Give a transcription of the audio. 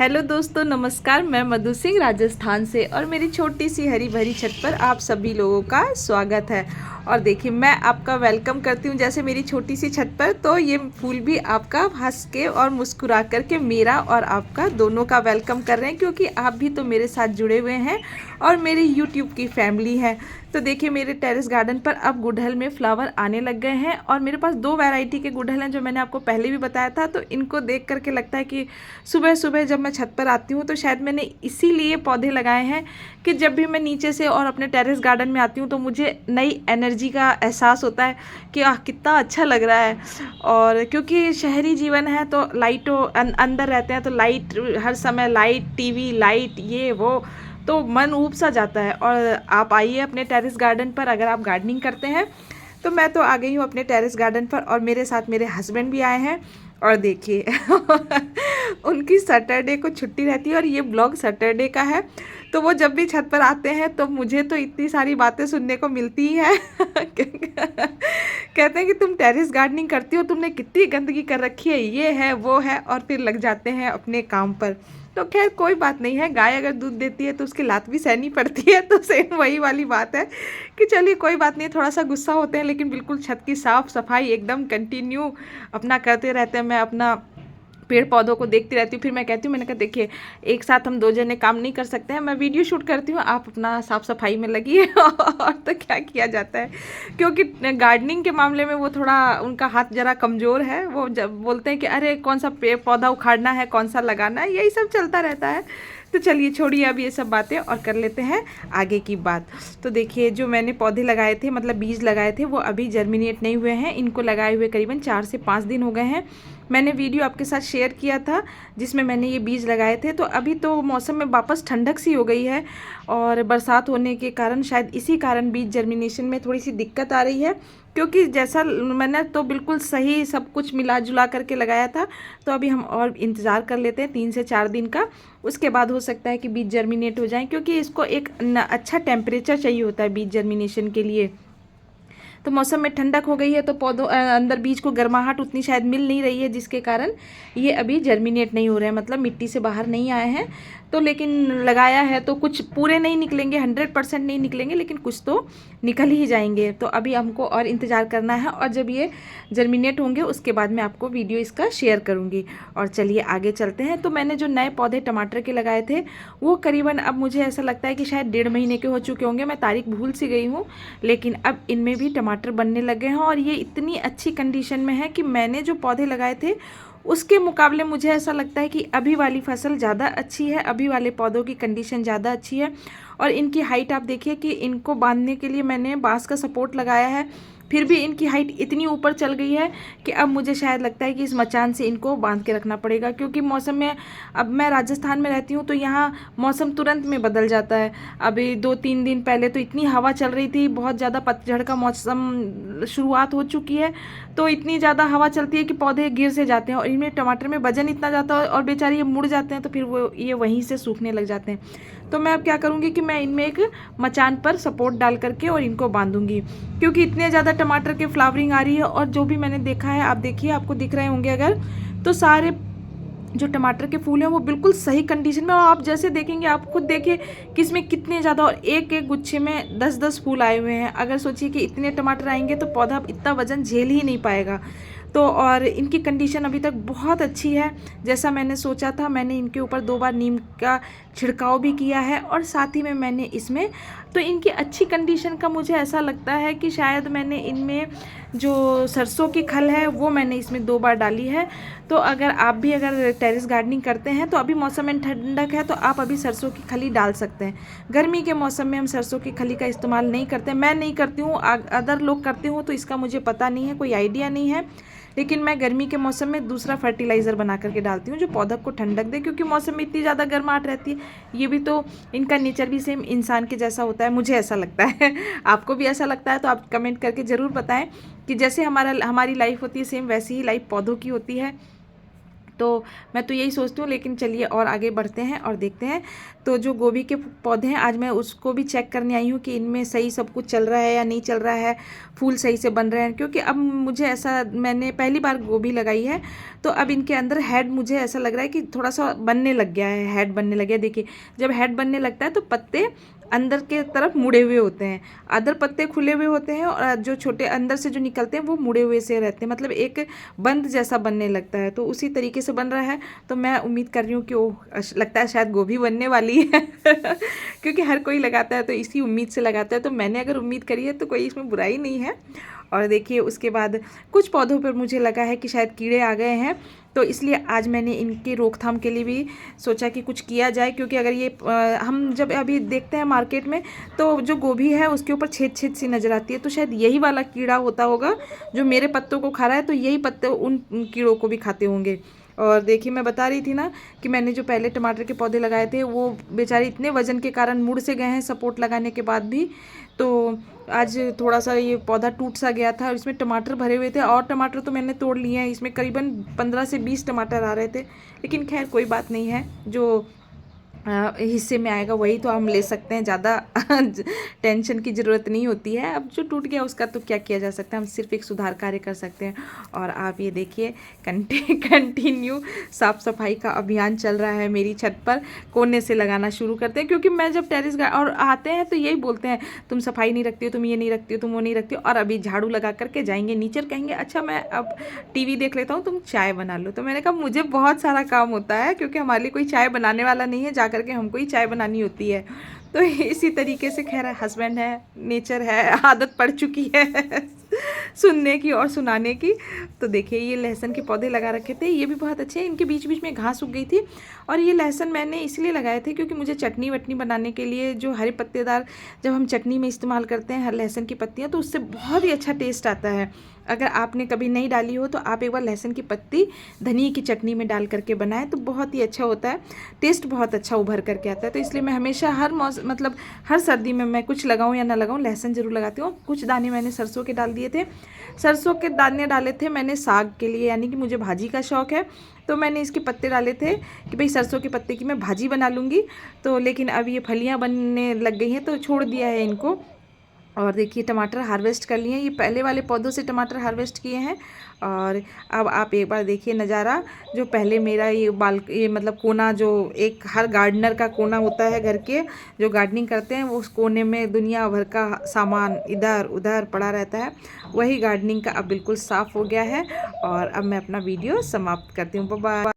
Hello दोस्तों, नमस्कार। मैं मधु सिंह राजस्थान से और मेरी छोटी सी हरी भरी छत पर आप सभी लोगों का स्वागत है। और देखिए, मैं आपका वेलकम करती हूँ जैसे मेरी छोटी सी छत पर, तो ये फूल भी आपका हंस के और मुस्कुरा करके मेरा और आपका दोनों का वेलकम कर रहे हैं, क्योंकि आप भी तो मेरे साथ जुड़े हुए हैं और मेरे यूट्यूब की फैमिली है। तो देखिए, मेरे टेरेस गार्डन पर अब गुड़हल में फ्लावर आने लग गए हैं और मेरे पास 2 वैरायटी के गुड़हल हैं जो मैंने आपको पहले भी बताया था। तो इनको देख करके लगता है कि सुबह सुबह जब मैं छत पर आती हूँ तो शायद मैंने इसीलिए पौधे लगाए हैं कि जब भी मैं नीचे से और अपने टेरेस गार्डन में आती हूँ तो मुझे नई एनर्जी का एहसास होता है कि कितना अच्छा लग रहा है। और क्योंकि शहरी जीवन है तो लाइटों अंदर रहते हैं, तो लाइट हर समय, लाइट, टीवी, लाइट, ये वो, तो मन ऊब सा जाता है। और आप आइए अपने टेरेस गार्डन पर, अगर आप गार्डनिंग करते हैं। तो मैं तो आ गई हूँ अपने टेरेस गार्डन पर और मेरे साथ मेरे हस्बैंड भी आए हैं। और देखिए उनकी सैटरडे को छुट्टी रहती है और ये ब्लॉग सैटरडे का है। तो वो जब भी छत पर आते हैं तो मुझे तो इतनी सारी बातें सुनने को मिलती हैं कहते हैं कि तुम टेरेस गार्डनिंग करती हो, तुमने कितनी गंदगी कर रखी है, ये है वो है, और फिर लग जाते हैं अपने काम पर। तो खैर कोई बात नहीं है, गाय अगर दूध देती है तो उसकी लात भी सहनी पड़ती है। तो सेम वही वाली बात है कि चलिए कोई बात नहीं, थोड़ा सा गुस्सा होते हैं लेकिन बिल्कुल छत की साफ सफाई एकदम कंटिन्यू अपना करते रहते हैं। मैं अपना पेड़ पौधों को देखती रहती हूँ। फिर मैं कहती हूँ, मैंने कहा देखिए, एक साथ हम 2 जने काम नहीं कर सकते हैं, मैं वीडियो शूट करती हूँ, आप अपना साफ़ सफाई में लगिए और तो क्या किया जाता है, क्योंकि गार्डनिंग के मामले में वो थोड़ा, उनका हाथ जरा कमज़ोर है। वो जब बोलते हैं कि अरे कौन सा पेड़ पौधा उखाड़ना है, कौन सा लगाना है, यही सब चलता रहता है। तो चलिए छोड़िए अब ये सब बातें और कर लेते हैं आगे की बात। तो देखिए, जो मैंने पौधे लगाए थे, मतलब बीज लगाए थे, वो अभी जर्मिनेट नहीं हुए हैं। इनको लगाए हुए करीबन 4 से 5 दिन हो गए हैं। मैंने वीडियो आपके साथ शेयर किया था जिसमें मैंने ये बीज लगाए थे। तो अभी तो मौसम में वापस ठंडक सी हो गई है और बरसात होने के कारण शायद इसी कारण बीज जर्मिनेशन में थोड़ी सी दिक्कत आ रही है, क्योंकि जैसा मैंने तो बिल्कुल सही सब कुछ मिला जुला करके लगाया था। तो अभी हम और इंतज़ार कर लेते हैं 3 से 4 दिन का, उसके बाद हो सकता है कि बीज जर्मिनेट हो जाएं, क्योंकि इसको एक अच्छा टेम्परेचर चाहिए होता है बीज जर्मिनेशन के लिए। तो मौसम में ठंडक हो गई है तो पौधों अंदर बीज को गर्माहट उतनी शायद मिल नहीं रही है, जिसके कारण ये अभी जर्मिनेट नहीं हो रहे हैं, मतलब मिट्टी से बाहर नहीं आए हैं। तो लेकिन लगाया है तो कुछ पूरे नहीं निकलेंगे, 100% नहीं निकलेंगे, लेकिन कुछ तो निकल ही जाएंगे। तो अभी हमको और इंतज़ार करना है और जब ये जर्मिनेट होंगे उसके बाद मैं आपको वीडियो इसका शेयर करूँगी। और चलिए आगे चलते हैं। तो मैंने जो नए पौधे टमाटर के लगाए थे वो करीबन, अब मुझे ऐसा लगता है कि शायद 1.5 महीने के हो चुके होंगे, मैं तारीख भूल सी गई हूँ। लेकिन अब इनमें भी टमाटर बनने लगे हैं और ये इतनी अच्छी कंडीशन में है कि मैंने जो पौधे लगाए थे उसके मुकाबले मुझे ऐसा लगता है कि अभी वाली फसल ज़्यादा अच्छी है, अभी वाले पौधों की कंडीशन ज़्यादा अच्छी है। और इनकी हाइट आप देखिए कि इनको बांधने के लिए मैंने बांस का सपोर्ट लगाया है, फिर भी इनकी हाइट इतनी ऊपर चल गई है कि अब मुझे शायद लगता है कि इस मचान से इनको बांध के रखना पड़ेगा, क्योंकि मौसम में, अब मैं राजस्थान में रहती हूँ तो यहाँ मौसम तुरंत में बदल जाता है। अभी 2-3 दिन पहले तो इतनी हवा चल रही थी, बहुत ज़्यादा पतझड़ का मौसम शुरुआत हो चुकी है, तो इतनी ज़्यादा हवा चलती है कि पौधे गिर से जाते हैं और इनमें टमाटर में वजन इतना जाता है और बेचारे ये मुड़ जाते हैं, तो फिर वो ये वहीं से सूखने लग जाते हैं। तो मैं अब क्या करूँगी कि मैं इनमें एक मचान पर सपोर्ट डाल करके और इनको बांधूंगी, क्योंकि इतने ज़्यादा टमाटर के फ्लावरिंग आ रही है। और जो भी मैंने देखा है, आप देखिए, आपको दिख रहे होंगे अगर, तो सारे जो टमाटर के फूल हैं वो बिल्कुल सही कंडीशन में, और आप जैसे देखेंगे, आप खुद देखिए कि इसमें कितने ज़्यादा, और एक एक गुच्छे में 10-10 फूल आए हुए हैं। अगर सोचिए कि इतने टमाटर आएंगे तो पौधा इतना वजन झेल ही नहीं पाएगा। तो और इनकी कंडीशन अभी तक बहुत अच्छी है, जैसा मैंने सोचा था। मैंने इनके ऊपर 2 बार नीम का छिड़काव भी किया है और साथ ही में मैंने इसमें, तो इनकी अच्छी कंडीशन का मुझे ऐसा लगता है कि शायद मैंने इनमें जो सरसों की खल है वो मैंने इसमें 2 बार डाली है। तो अगर आप भी अगर टेरेस गार्डनिंग करते हैं तो अभी मौसम में ठंडक है तो आप अभी सरसों की खली डाल सकते हैं। गर्मी के मौसम में हम सरसों की खली का इस्तेमाल नहीं करते, मैं नहीं करती हूँ, अदर लोग करते हो तो इसका मुझे पता नहीं है, कोई आइडिया नहीं है। लेकिन मैं गर्मी के मौसम में दूसरा फर्टिलाइज़र बना करके डालती हूँ जो पौधे को ठंडक दे, क्योंकि मौसम में इतनी ज़्यादा गर्माहट रहती है। ये भी तो, इनका नेचर भी सेम इंसान के जैसा होता है, मुझे ऐसा लगता है आपको भी ऐसा लगता है तो आप कमेंट करके ज़रूर बताएं कि जैसे हमारी लाइफ होती है सेम वैसी ही लाइफ पौधों की होती है। तो मैं तो यही सोचती हूँ, लेकिन चलिए और आगे बढ़ते हैं और देखते हैं। तो जो गोभी के पौधे हैं, आज मैं उसको भी चेक करने आई हूँ कि इनमें सही सब कुछ चल रहा है या नहीं चल रहा है, फूल सही से बन रहे हैं। क्योंकि अब मुझे ऐसा, मैंने पहली बार गोभी लगाई है, तो अब इनके अंदर हेड मुझे ऐसा लग रहा है कि थोड़ा सा बनने लग गया है, हेड बनने लग गया। देखिए, जब हेड बनने लगता है तो पत्ते अंदर के तरफ मुड़े हुए होते हैं, अदर पत्ते खुले हुए होते हैं, और जो छोटे अंदर से जो निकलते हैं वो मुड़े हुए से रहते हैं, मतलब एक बंद जैसा बनने लगता है। तो उसी तरीके से बन रहा है। तो मैं उम्मीद कर रही हूँ कि वो लगता है शायद गोभी बनने वाली है क्योंकि हर कोई लगाता है तो इसी उम्मीद से लगाता है। तो मैंने अगर उम्मीद करी है तो कोई इसमें बुराई नहीं है। और देखिए, उसके बाद कुछ पौधों पर मुझे लगा है कि शायद कीड़े आ गए हैं, तो इसलिए आज मैंने इनकी रोकथाम के लिए भी सोचा कि कुछ किया जाए। क्योंकि अगर ये हम जब अभी देखते हैं मार्केट में, तो जो गोभी है उसके ऊपर छेद छेद सी नज़र आती है, तो शायद यही वाला कीड़ा होता होगा जो मेरे पत्तों को खा रहा है, तो यही पत्ते उन कीड़ों को भी खाते होंगे। और देखिए, मैं बता रही थी ना कि मैंने जो पहले टमाटर के पौधे लगाए थे वो बेचारे इतने वजन के कारण मुड़ से गए हैं सपोर्ट लगाने के बाद भी। तो आज थोड़ा सा ये पौधा टूट सा गया था और इसमें टमाटर भरे हुए थे, और टमाटर तो मैंने तोड़ लिए हैं। इसमें करीबन 15 से 20 टमाटर आ रहे थे, लेकिन खैर कोई बात नहीं है, जो हिस्से में आएगा वही तो हम ले सकते हैं, ज़्यादा टेंशन की ज़रूरत नहीं होती है। अब जो टूट गया उसका तो क्या किया जा सकता है, हम सिर्फ एक सुधार कार्य कर सकते हैं। और आप ये देखिए, कंटिन्यू साफ़ सफाई का अभियान चल रहा है मेरी छत पर। कोने से लगाना शुरू करते हैं, क्योंकि मैं जब टेरेस और आते हैं तो यही बोलते हैं, तुम सफाई नहीं रखती हो, तुम ये नहीं रखती हो, तुम वो नहीं रखती हो। और अभी झाड़ू लगा करके जाएंगे नीचे, कहेंगे अच्छा मैं अब टीवी देख लेता हूँ, तुम चाय बना लो। तो मैंने कहा मुझे बहुत सारा काम होता है, क्योंकि हमारे लिए कोई चाय बनाने वाला नहीं है, जा करके हमको ही चाय बनानी होती है। तो इसी तरीके से खैर हस्बैंड है, नेचर है, आदत पड़ चुकी है सुनने की और सुनाने की। तो देखिए, ये लहसुन के पौधे लगा रखे थे, ये भी बहुत अच्छे हैं। इनके बीच बीच में घास उग गई थी, और ये लहसुन मैंने इसलिए लगाए थे क्योंकि मुझे चटनी वटनी बनाने के लिए, जो हरे पत्तेदार जब हम चटनी में इस्तेमाल करते हैं हर लहसुन की पत्तियाँ, तो उससे बहुत ही अच्छा टेस्ट आता है। अगर आपने कभी नहीं डाली हो तो आप एक बार लहसुन की पत्ती धनिए की चटनी में डाल करके बनाएं तो बहुत ही अच्छा होता है, टेस्ट बहुत अच्छा उभर करके आता है। तो इसलिए मैं हमेशा हर मतलब हर सर्दी में मैं कुछ लगाऊं या ना लगाऊं, लहसुन ज़रूर लगाती हूँ। कुछ दाने मैंने सरसों के डाल दिए थे, सरसों के दाने डाले थे मैंने साग के लिए, यानी कि मुझे भाजी का शौक़ है, तो मैंने इसके पत्ते डाले थे कि भाई सरसों के पत्ते की मैं भाजी बना लूँगी। तो लेकिन अब ये फलियाँ बनने लग गई हैं तो छोड़ दिया है इनको। और देखिए, टमाटर हार्वेस्ट कर लिए हैं, ये पहले वाले पौधों से टमाटर हार्वेस्ट किए हैं। और अब आप एक बार देखिए नज़ारा, जो पहले मेरा ये मतलब कोना, जो एक हर गार्डनर का कोना होता है घर के, जो गार्डनिंग करते हैं वो उस कोने में दुनिया भर का सामान इधर उधर पड़ा रहता है, वही गार्डनिंग का अब बिल्कुल साफ़ हो गया है। और अब मैं अपना वीडियो समाप्त करती हूँ। Bye bye.